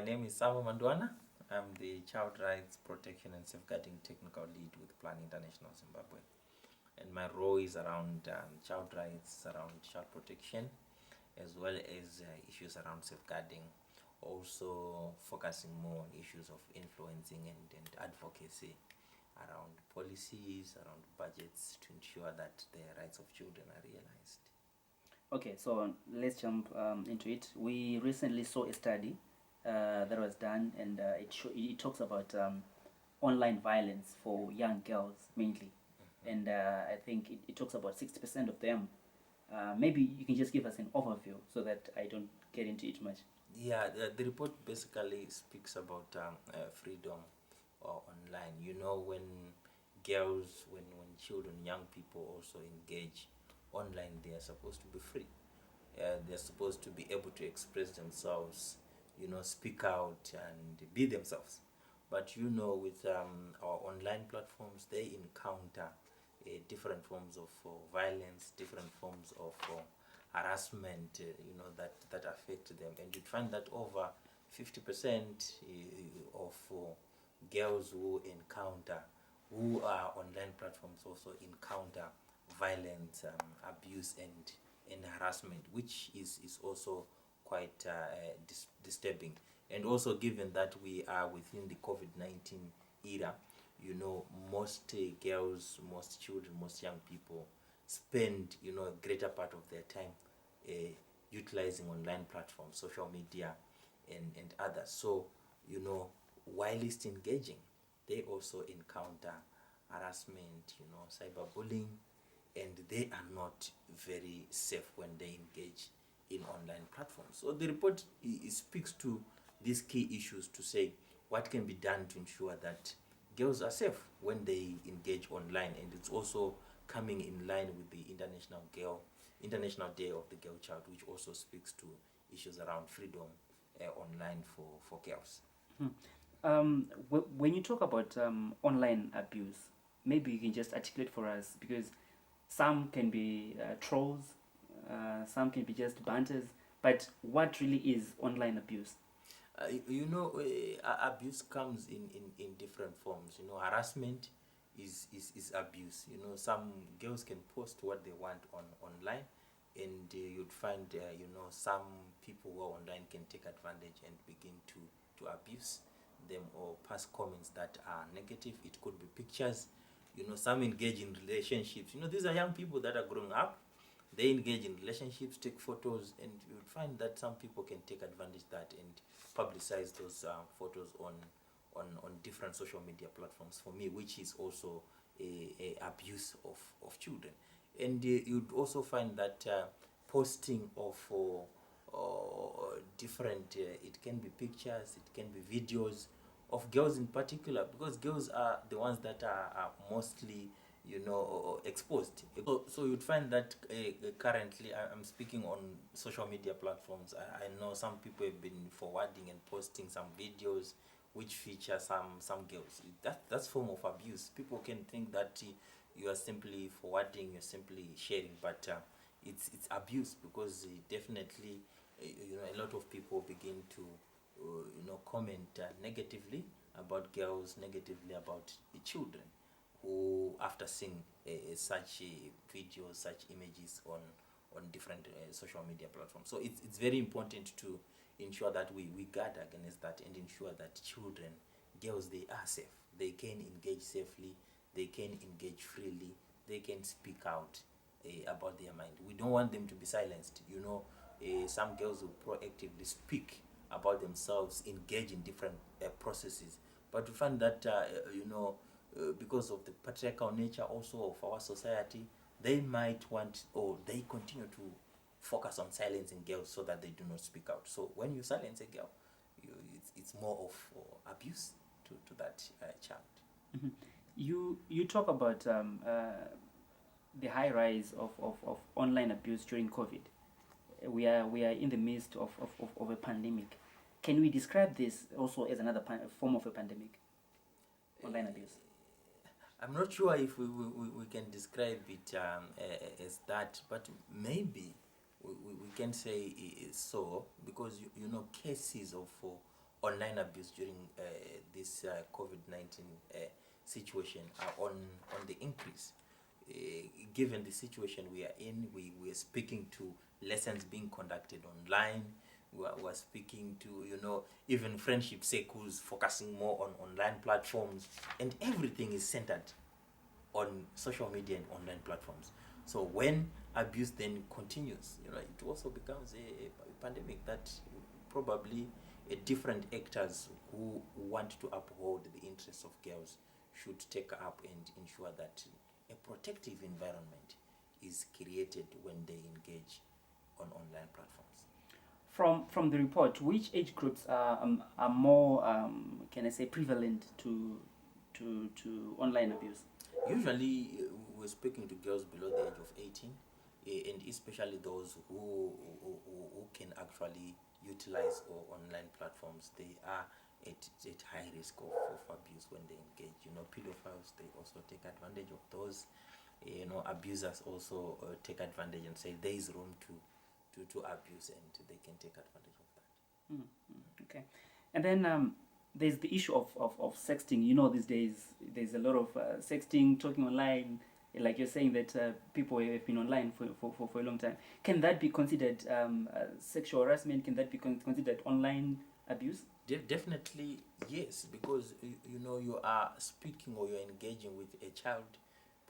name is Samo Mandwana. I'm the Child Rights Protection and Safeguarding Technical Lead with Plan International Zimbabwe. And my role is around child rights, around child protection, as well as issues around safeguarding, also focusing more on issues of influencing and advocacy around policies, around budgets to ensure that the rights of children are realized. Okay, so let's jump into it. We recently saw a study that was done, and it talks about online violence for young girls mainly. And I think it talks about 60% of them. Maybe you can just give us an overview so that I don't get into it much. Yeah, the report basically speaks about freedom online. You know, when girls, when children, young people also engage online, they are supposed to be free. They're supposed to be able to express themselves, speak out and be themselves. But with our online platforms, they encounter different forms of violence, different forms of harassment, that affect them. And you find that over 50% of girls who are online platforms also encounter violence, abuse, and harassment, which is also quite disturbing. And also, given that we are within the COVID-19 era, most girls, most children, most young people spend a greater part of their time utilizing online platforms, social media, and others. So whilst engaging, they also encounter harassment, cyberbullying, and they are not very safe when they engage in online platforms. So the report speaks to these key issues to say what can be done to ensure that girls are safe when they engage online, and it's also coming in line with the International Day of the Girl Child, which also speaks to issues around freedom online for girls. When you talk about online abuse, maybe you can just articulate for us, because some can be trolls, some can be just banters, but what really is online abuse? Abuse comes in different forms. Harassment is abuse. Some girls can post what they want online, and you'd find some people who are online can take advantage and begin to abuse them or pass comments that are negative. It could be pictures. Some engage in relationships. These are young people that are growing up. They engage in relationships, take photos, and you would find that some people can take advantage of that and publicize those photos on different social media platforms, for me, which is also a abuse of children. And you'd also find that posting of different, it can be pictures, it can be videos of girls in particular, because girls are the ones that are mostly exposed. So you'd find that currently I'm speaking on social media platforms. I know some people have been forwarding and posting some videos which feature some girls. That's form of abuse. People can think that you are simply forwarding, you're simply sharing, but it's abuse, because definitely a lot of people begin to comment negatively about girls, negatively about children, who, after seeing such videos, such images on different social media platforms. So it's very important to ensure that we guard against that and ensure that children, girls, they are safe. They can engage safely, they can engage freely, they can speak out about their mind. We don't want them to be silenced. Some girls will proactively speak about themselves, engage in different processes, but we find that because of the patriarchal nature also of our society, they might want, or they continue to focus on silencing girls so that they do not speak out. So when you silence a girl, it's more of abuse to that child. Mm-hmm. You talk about the high rise of online abuse during COVID. We are in the midst of a pandemic. Can we describe this also as another form of a pandemic? Online abuse. I'm not sure if we can describe it as that, but maybe we can say so, because cases of online abuse during this COVID-19 situation are on the increase. Given the situation we are in, we are speaking to lessons being conducted online. We're speaking to, even friendship circles focusing more on online platforms, and everything is centered on social media and online platforms. So when abuse then continues, it also becomes a pandemic that probably different actors who want to uphold the interests of girls should take up and ensure that a protective environment is created when they engage on online platforms. From the report, which age groups are more, can I say, prevalent to online abuse? Usually, we're speaking to girls below the age of 18, and especially those who can actually utilize online platforms. They are at high risk of abuse when they engage. Pedophiles, they also take advantage of those. Abusers also take advantage and say there is room to abuse, and they can take advantage of that. Okay. And then there's the issue of sexting. These days there's a lot of sexting, talking online. Like you're saying that people have been online for a long time. Can that be considered sexual harassment? Can that be considered online abuse? Definitely yes, because you are speaking or you're engaging with a child.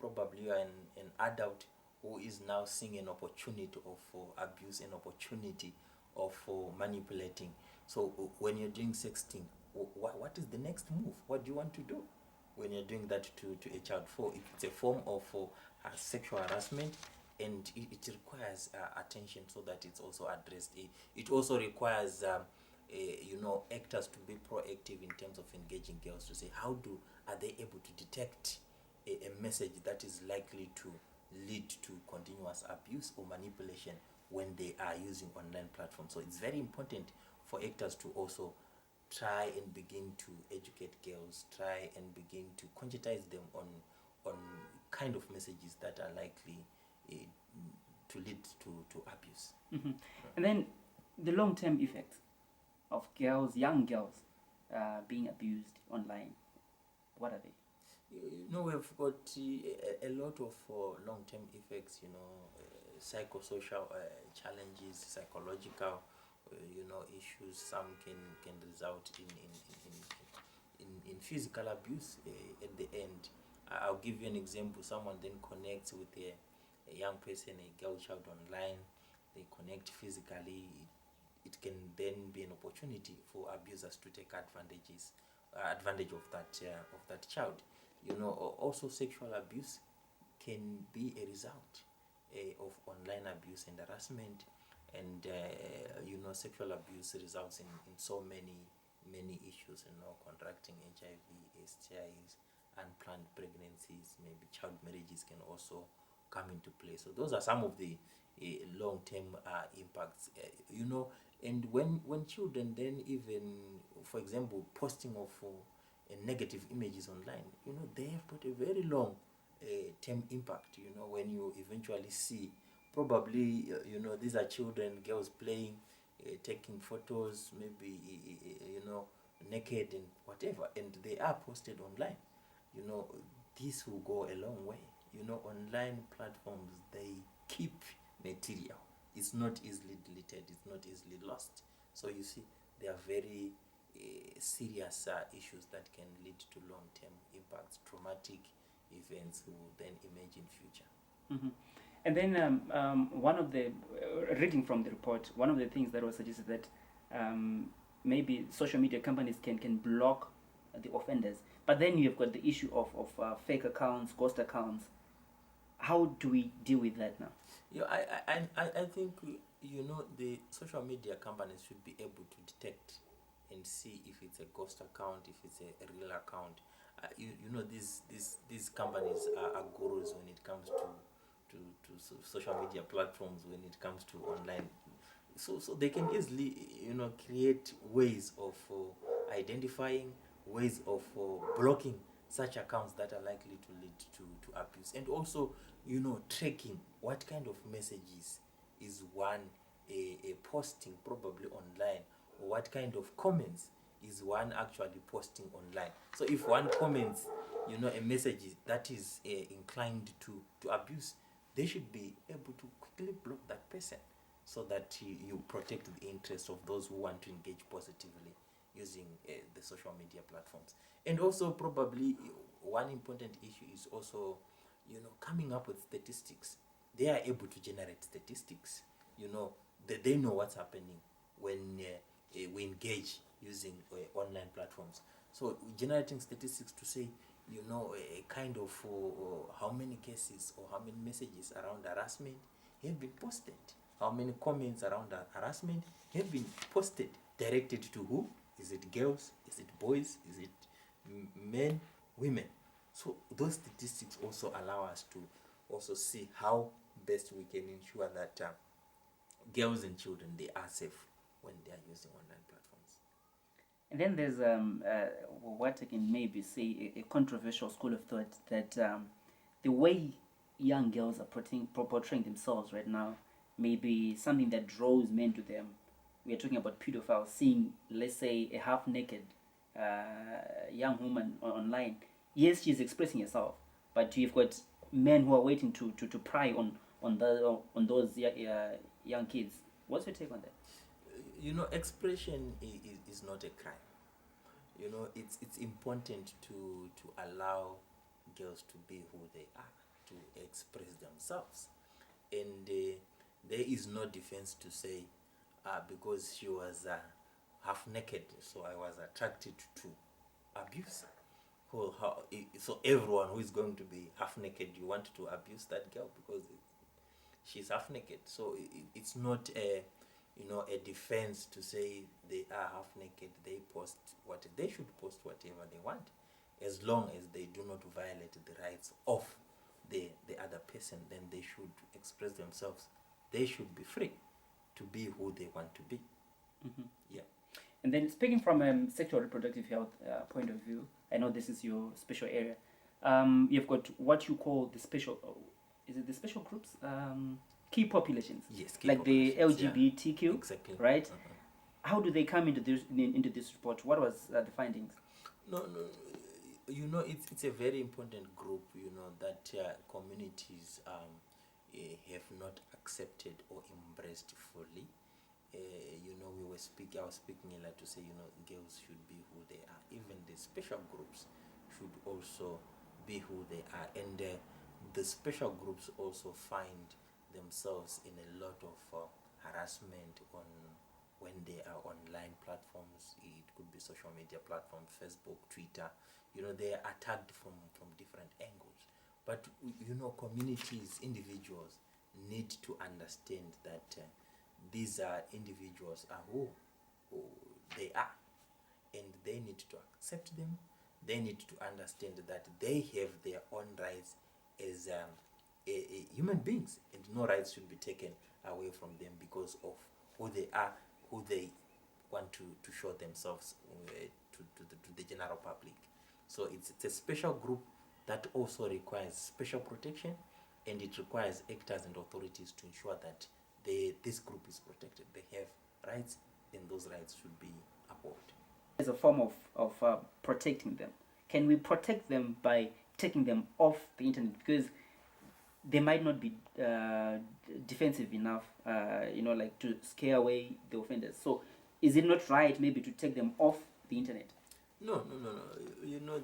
Probably you are an adult who is now seeing an opportunity of abuse, an opportunity of manipulating. So when you're doing sexting, what is the next move? What do you want to do when you're doing that to a child? For it's a form of sexual harassment, and it requires attention so that it's also addressed. It also requires actors to be proactive in terms of engaging girls, to say are they able to detect a message that is likely to lead to continuous abuse or manipulation when they are using online platforms. So it's very important for actors to also try and begin to educate girls, try and begin to conscientize them on kind of messages that are likely to lead to abuse. Mm-hmm. And then the long-term effects of young girls being abused online, what are they? We've got a lot of long-term effects, psychosocial challenges, psychological, issues. Some can result in physical abuse at the end. I'll give you an example. Someone then connects with a young person, a girl child online. They connect physically. It can then be an opportunity for abusers to take advantage of that child. Also sexual abuse can be a result of online abuse and harassment, and sexual abuse results in so many issues, contracting HIV, STIs, unplanned pregnancies, maybe child marriages can also come into play. So those are some of the long-term impacts, and when children then, even for example, posting of negative images online, they have got a very long term impact. When you eventually see, probably these are children, girls playing, taking photos, maybe naked and whatever, and they are posted online. This will go a long way. Online platforms, they keep material. It's not easily deleted, it's not easily lost. So you see, there are very serious issues that can lead to long-term impacts. Traumatic events will then emerge in future. Mm-hmm. And then one of the reading from the report, one of the things that was suggested that maybe social media companies can block the offenders, but then you've got the issue of fake accounts, ghost accounts. How do we deal with that now? I think the social media companies should be able to detect and see if it's a ghost account, if it's a real account. These companies are gurus when it comes to social media platforms, when it comes to online. So they can easily create ways of identifying, ways of blocking such accounts that are likely to lead to abuse, and also tracking what kind of messages is one a posting probably online, or what kind of comments is one actually posting online. So if one comments, a message that is inclined to abuse, they should be able to quickly block that person, so that you protect the interests of those who want to engage positively using the social media platforms. And also, probably one important issue is also, coming up with statistics. They are able to generate statistics. They know what's happening when we engage using online platforms. So generating statistics to say, a kind of how many cases or how many messages around harassment have been posted, how many comments around harassment have been posted, directed to who? Is it girls? Is it boys? Is it men, women? So those statistics also allow us to also see how best we can ensure that girls and children, they are safe when they are using online platforms. And then there's what I can maybe say a controversial school of thought that the way young girls are portraying themselves right now may be something that draws men to them. We are talking about pedophiles seeing, let's say, a half-naked young woman online. Yes, she's expressing herself, but you've got men who are waiting to pry on those young kids. What's your take on that? Expression is not a crime. It's important to allow girls to be who they are, to express themselves. And there is no defense to say, because she was half naked, so I was attracted to abuse. So everyone who is going to be half naked, you want to abuse that girl because she's half naked. So it's not a defense to say they are half naked. They should post whatever they want, as long as they do not violate the rights of the other person. Then they should express themselves. They should be free to be who they want to be. Mm-hmm. Yeah. And then, speaking from a sexual reproductive health point of view, I know this is your special area. You've got what you call the special. Is it the special groups? Key populations. Yes. Like the LGBTQ. Yeah. Exactly. Right. Uh-huh. How do they come into this report? What was the findings? No. It's a very important group. That communities have not accepted or embraced fully. I was speaking earlier to say, girls should be who they are. Even the special groups should also be who they are. And the special groups also find themselves in a lot of harassment when they are online platforms. It could be social media platforms, Facebook, Twitter. They are attacked from different angles. But communities, individuals need to understand that these are individuals are who they are, and they need to accept them. They need to understand that they have their own rights as human beings, and no rights should be taken away from them because of who they are, who they want to show themselves to the general public. So it's a special group that also requires special protection, and it requires actors and authorities to ensure that this group is protected. They have rights, and those rights should be upheld. As a form of protecting them, can we protect them by taking them off the internet? Because they might not be defensive enough, like to scare away the offenders. So is it not right maybe to take them off the internet? No.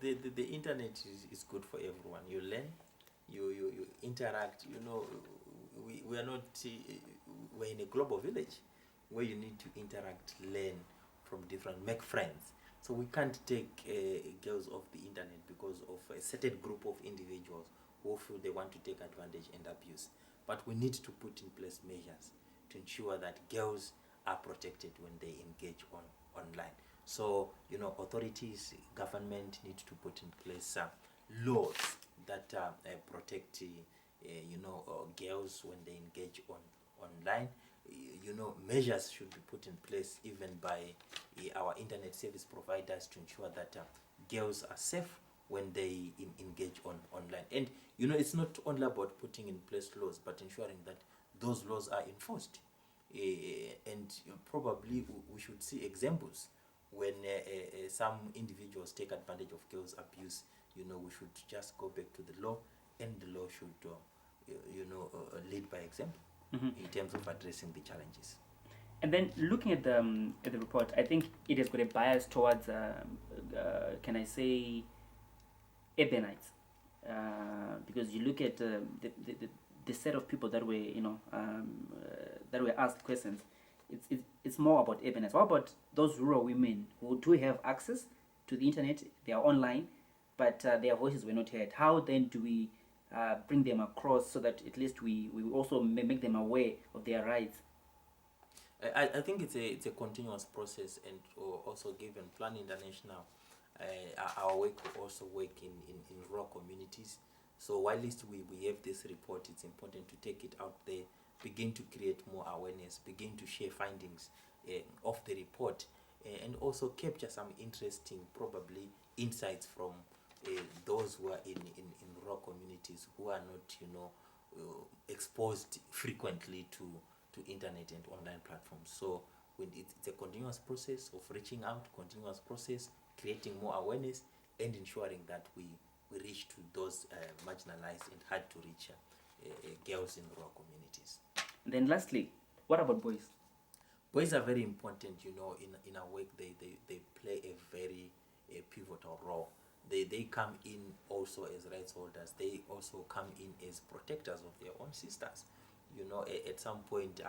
The internet is good for everyone. You learn, you interact. We are not, we're in a global village where you need to interact, learn from different, make friends. So we can't take girls off the internet because of a certain group of individuals who feel they want to take advantage and abuse. But we need to put in place measures to ensure that girls are protected when they engage online. So, authorities, government need to put in place laws that protect, girls when they engage online. Measures should be put in place even by our internet service providers to ensure that girls are safe when they engage online. And it's not only about putting in place laws, but ensuring that those laws are enforced. And probably we should see examples when some individuals take advantage of girls' abuse, we should just go back to the law, and the law should, lead by example in terms of addressing the challenges. And then looking at the report, I think it has got a bias towards, can I say, urbanites, because you look at the set of people that were that were asked questions. It's more about urbanites. What about those rural women who do have access to the internet? They are online, but their voices were not heard. How then do we bring them across so that at least we also make them aware of their rights? I think it's a continuous process, and also given Plan International, our work will also work in rural communities. So while we have this report, it's important to take it out there, begin to create more awareness, begin to share findings of the report, and also capture some interesting, probably, insights from those who are in rural communities who are not, exposed frequently to internet and online platforms. So it's a continuous process of reaching out, continuous process, creating more awareness, and ensuring that we reach to those marginalized and hard to reach girls in rural communities. And then lastly, what about boys? Boys are very important, in our work. They play a very pivotal role. They come in also as rights holders. They also come in as protectors of their own sisters. At some point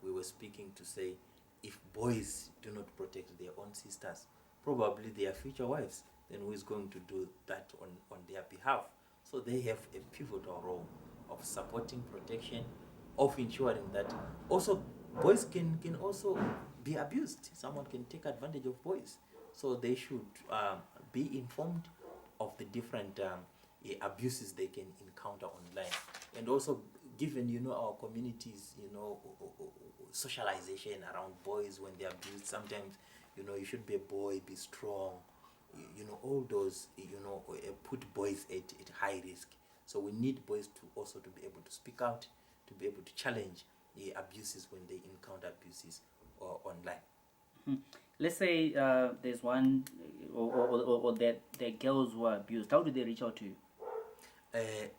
we were speaking to say, if boys do not protect their own sisters, probably their future wives, then who is going to do that on their behalf? So they have a pivotal role of supporting protection, of ensuring that also boys can also be abused. Someone can take advantage of boys. So they should be informed of the different abuses they can encounter online. And also, given, our communities, socialization around boys when they're abused, sometimes, you should be a boy, be strong, all those, put boys at high risk. So we need boys to also to be able to speak out, to be able to challenge the abuses when they encounter abuses online. Let's say there's one or that the girls who are abused. How do they reach out to you?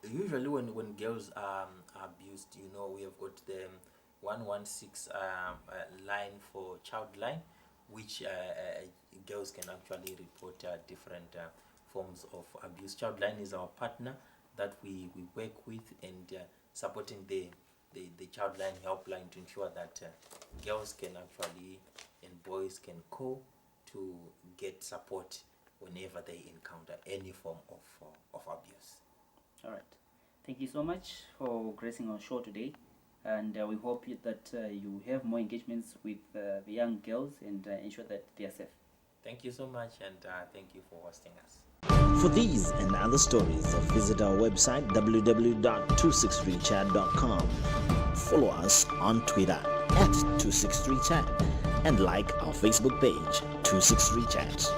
Usually when girls are abused, we have got the 116 line for child line, which girls can actually report different forms of abuse. Child line is our partner that we work with, and supporting the child line helpline to ensure that girls can actually and boys can call to get support whenever they encounter any form of abuse. All right. Thank you so much for gracing our show today, and we hope that you have more engagements with the young girls and ensure that they are safe. Thank you so much, and thank you for hosting us. For these and other stories, visit our website www.263chat.com. Follow us on Twitter @263chat and like our Facebook page 263chat.